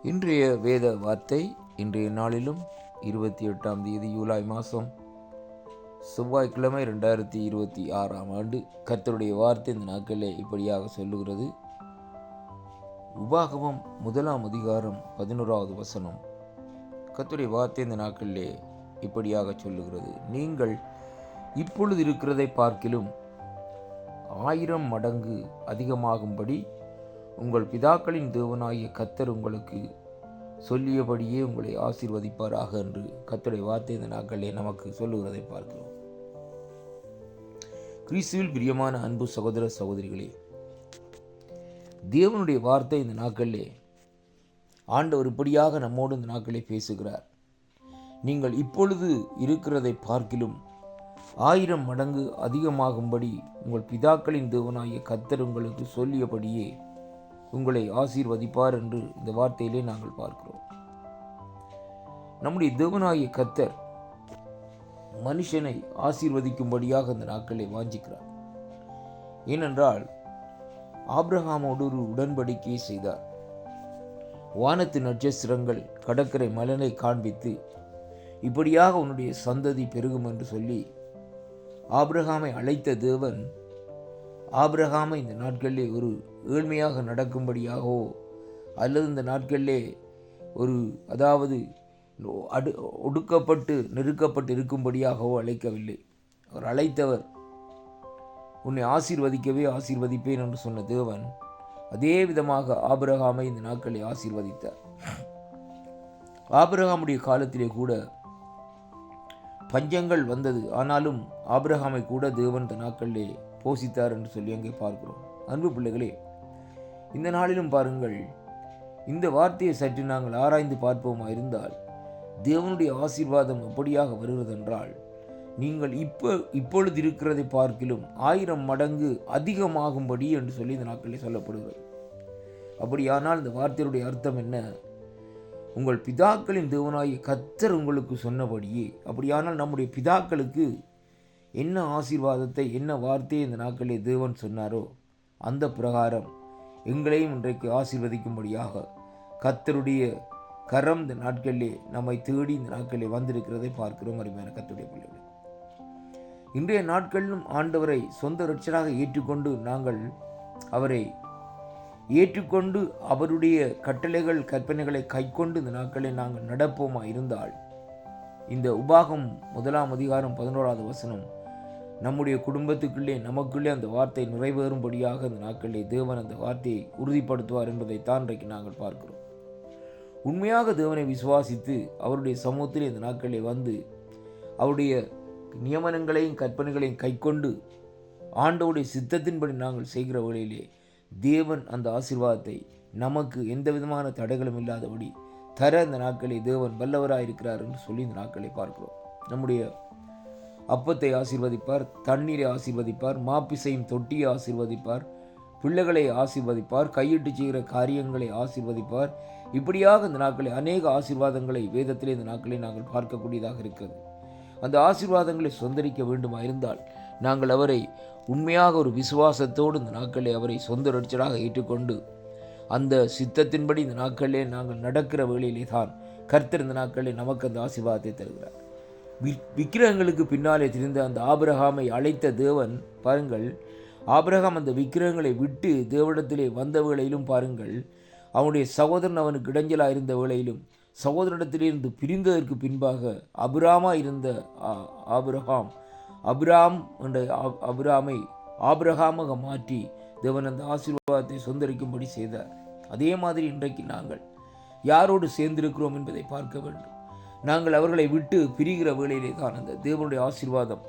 இன்றைய வேத வார்த்தை இன்றைய நாளிலும் 28ஆம் தேதி ஜூலை மாதம் செவ்வாய்க்கிழமை 2026ஆம் ஆண்டு கர்த்தருடைய வார்த்தை இந்த நாட்களிலே இப்படியாக சொல்லுகிறது. உபாகமம் 1ஆம் அதிகாரம் 11வது வசனம். கர்த்தருடைய வார்த்தை இந்த நாட்களிலே இப்படியாக சொல்லுகிறது. நீங்கள் இப்பொழுது இருக்கிறதை பார்க்கிலும் 1000 மடங்கு அதிகமாகும்படி உங்கள் பிதாக்களின் தேவனாகிய கர்த்தர் உங்களுக்கு சொல்லியபடியே உங்களை ஆசீர்வதிப்பாராக என்று கர்த்தருடைய வார்த்தை இந்த நாட்களிலே நமக்கு சொல்லுகிறதை பார்க்கிறோம். கிறிஸ்துவில் பிரியமான அன்பு சகோதர சகோதரிகளே, தேவனுடைய வார்த்தை இந்த நாட்களிலே ஆண்டவர் இப்படியாக நம்மோடு இந்த நாட்களிலே பேசுகிறார். நீங்கள் இப்பொழுது இருக்கிறதை பார்க்கிலும் 1000 மடங்கு அதிகமாகும்படி உங்கள் பிதாக்களின் தேவனாகிய கர்த்தர் உங்களுக்கு சொல்லியபடியே உங்களை ஆசீர்வதிப்பார் என்று இந்த வார்த்தையிலே நாங்கள் பார்க்கிறோம். நம்முடைய தேவனாகிய கர்த்தர் மனுஷனை ஆசீர்வதிக்கும்படியாக இந்த நாட்களை வாஞ்சிக்கிறார். ஏனென்றால் ஆபிரகாமோடு ஒரு உடன்படிக்கையை செய்தார். வானத்து நட்சத்திரங்கள் கடற்கரை மலனை காண்பித்து இப்படியாக உன்னுடைய சந்ததி பெருகும் என்று சொல்லி ஆபிரகாமை அழைத்த தேவன் ஆபிரகாமை இந்த நாட்களிலே ஒரு ஏழ்மையாக நடக்கும்படியாகவோ அல்லது இந்த நாட்களிலே ஒரு ஒடுக்கப்பட்டு நெருக்கப்பட்டு இருக்கும்படியாகவோ அழைக்கவில்லை. அவர் அழைத்தவர் உன்னை ஆசீர்வதிக்கவே ஆசீர்வதிப்பேன் என்று சொன்ன தேவன் அதே விதமாக ஆபிரகாமை இந்த நாட்களை ஆசீர்வதித்தார். ஆபிரகாமுடைய காலத்திலே கூட பஞ்சங்கள் வந்தது. ஆனாலும் ஆபிரகாமை கூட தேவன் இந்த நாட்களிலே போஷித்தார் என்று சொல்லி அங்கே பார்க்கிறோம். அன்பு பிள்ளைகளே, இந்த நாளிலும் பாருங்கள், இந்த வார்த்தையை சற்று நாங்கள் ஆராய்ந்து பார்ப்போமா இருந்தால் தேவனுடைய ஆசீர்வாதம் எப்படியாக வருகிறது என்றால், நீங்கள் இப்பொழுது இருக்கிறதை பார்க்கிலும் 1000 மடங்கு அதிகமாகும்படி என்று சொல்லி இந்த நாட்களில் சொல்லப்படுகிறது. அப்படியானால் இந்த வார்த்தையுடைய அர்த்தம் என்ன? உங்கள் பிதாக்களின் தேவனாகிய கர்த்தர் உங்களுக்கு சொன்னபடியே. அப்படியானால் நம்முடைய பிதாக்களுக்கு என்ன ஆசீர்வாதத்தை என்ன வார்த்தையை இந்த நாட்களிலே தேவன் சொன்னாரோ அந்த பிரகாரம் எங்களையும் இன்றைக்கு ஆசீர்வதிக்கும்படியாக கர்த்தருடைய கரம் இந்த நாட்களிலே நம்மை தேடி இந்த நாட்களிலே வந்திருக்கிறதை பார்க்கிறோம். அருமையான கர்த்தருடைய பிள்ளைகள், இன்றைய நாட்களிலும் ஆண்டவரை சொந்த இரட்சகராக ஏற்றுக்கொண்டு நாங்கள் அவரை ஏற்றுக்கொண்டு அவருடைய கட்டளைகள் கற்பனைகளை கைக்கொண்டு இந்த நாட்களை நாங்கள் நடப்போமா இருந்தால் இந்த உபாகம் 1ஆம் அதிகாரம் 11வது வசனம் நம்முடைய குடும்பத்துக்குள்ளே நமக்குள்ளே அந்த வார்த்தை நிறைவேறும்படியாக இந்த நாட்களிலே தேவன் அந்த வார்த்தையை உறுதிப்படுத்துவார் என்பதைத்தான் இன்றைக்கு நாங்கள் பார்க்கிறோம். உண்மையாக தேவனை விசுவாசித்து அவருடைய சமூகத்திலே இந்த நாட்களிலே வந்து அவருடைய நியமனங்களையும் கற்பனைகளையும் கைக்கொண்டு ஆண்டவருடைய சித்தத்தின்படி நாங்கள் செய்கிற வேளையிலே தேவன் அந்த ஆசீர்வாதத்தை நமக்கு எந்த விதமான தடைகளும் இல்லாதபடி தர இந்த நாட்களை தேவன் வல்லவராக இருக்கிறார் என்று சொல்லி இந்த நாட்களை பார்க்கிறோம். நம்முடைய அப்பத்தை ஆசீர்வதிப்பார், தண்ணீரை ஆசீர்வதிப்பார், மாப்பிசையும் தொட்டியை ஆசீர்வதிப்பார், பிள்ளைகளை ஆசீர்வதிப்பார், கையிட்டு செய்கிற காரியங்களை ஆசீர்வதிப்பார். இப்படியாக இந்த நாட்களை அநேக ஆசீர்வாதங்களை வேதத்திலே இந்த நாட்களை நாங்கள் பார்க்கக்கூடியதாக இருக்கிறது. அந்த ஆசீர்வாதங்களை சொந்தரிக்க வேண்டுமா இருந்தால் நாங்கள் அவரை உண்மையாக ஒரு விசுவாசத்தோடு இந்த நாட்களை அவரை சொந்த இரட்சகராக ஏற்றுக்கொண்டு அந்த சித்தத்தின்படி இந்த நாட்களிலே நாங்கள் நடக்கிற வேளையிலே தான் கர்த்தர் இந்த நாட்களில் நமக்கு அந்த ஆசீர்வாதத்தை தருகிறார். விக்கிரகங்களுக்கு பின்னாலே திரிந்த அந்த ஆபிரகாமை அழைத்த தேவன் பாருங்கள், ஆபிரகாம் அந்த விக்கிரகங்களை விட்டு தேவனிடத்திலே வந்த வேளையிலும் பாருங்கள், அவனுடைய சகோதரன் அவனுக்கு இடைஞ்சலாக இருந்த வேளையிலும் சகோதரனிடத்திலிருந்து பிரிந்ததற்கு பின்பாக அபிராமாக இருந்த அபிராம் என்ற அபிராமை ஆபிரகாமாக மாற்றி தேவன் அந்த ஆசீர்வாதத்தை சொந்தரிக்கும்படி செய்தார். அதே மாதிரி இன்றைக்கு நாங்கள் யாரோடு சேர்ந்திருக்கிறோம் என்பதை பார்க்க வேண்டும். நாங்கள் அவர்களை விட்டு பிரிகிற வேளையிலே தான் அந்த தேவனுடைய ஆசீர்வாதம்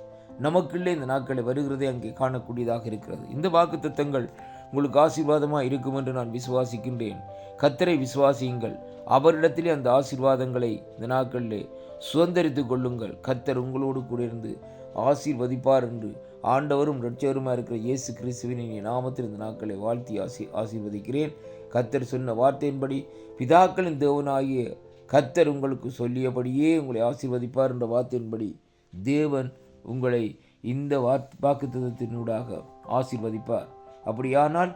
நமக்குள்ளே இந்த நாட்களை வருகிறதை அங்கே காணக்கூடியதாக இருக்கிறது. இந்த வாக்குத்தத்தங்கள் உங்களுக்கு ஆசீர்வாதமாக இருக்கும் என்று நான் விசுவாசிக்கின்றேன். கர்த்தரை விசுவாசியுங்கள், அவரிடத்திலே அந்த ஆசீர்வாதங்களை இந்த நாட்களிலே சுதந்திரித்து கொள்ளுங்கள். கர்த்தர் உங்களோடு கூட இருந்து ஆசீர்வதிப்பார் என்று ஆண்டவரும் இரட்சகருமாக இருக்கிற இயேசு கிறிஸ்துவின் நாமத்தில் இந்த நாட்களை வாழ்த்தி ஆசீர்வதிக்கிறேன். கர்த்தர் சொன்ன வார்த்தையின்படி பிதாக்களின் தேவனாகிய கர்த்தர் உங்களுக்கு சொல்லியபடியே உங்களை ஆசீர்வதிப்பார் என்ற வார்த்தையின்படி தேவன் உங்களை இந்த வாக்குத்தத்தத்தினூடாக ஆசீர்வதிப்பார். அப்படியானால்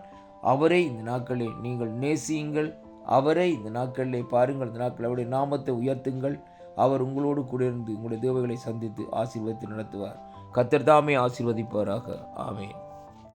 அவரை இந்த நாட்களில் நீங்கள் நேசியுங்கள், அவரை இந்த நாட்களிலே பாருங்கள். இந்த நாட்கள் அவருடைய நாமத்தை உயர்த்துங்கள். அவர் உங்களோடு கூட இருந்து உங்களுடைய தேவைகளை சந்தித்து ஆசீர்வதித்து நடத்துவார். கர்த்தர் தாமே ஆசீர்வதிப்பாராக. ஆமென்.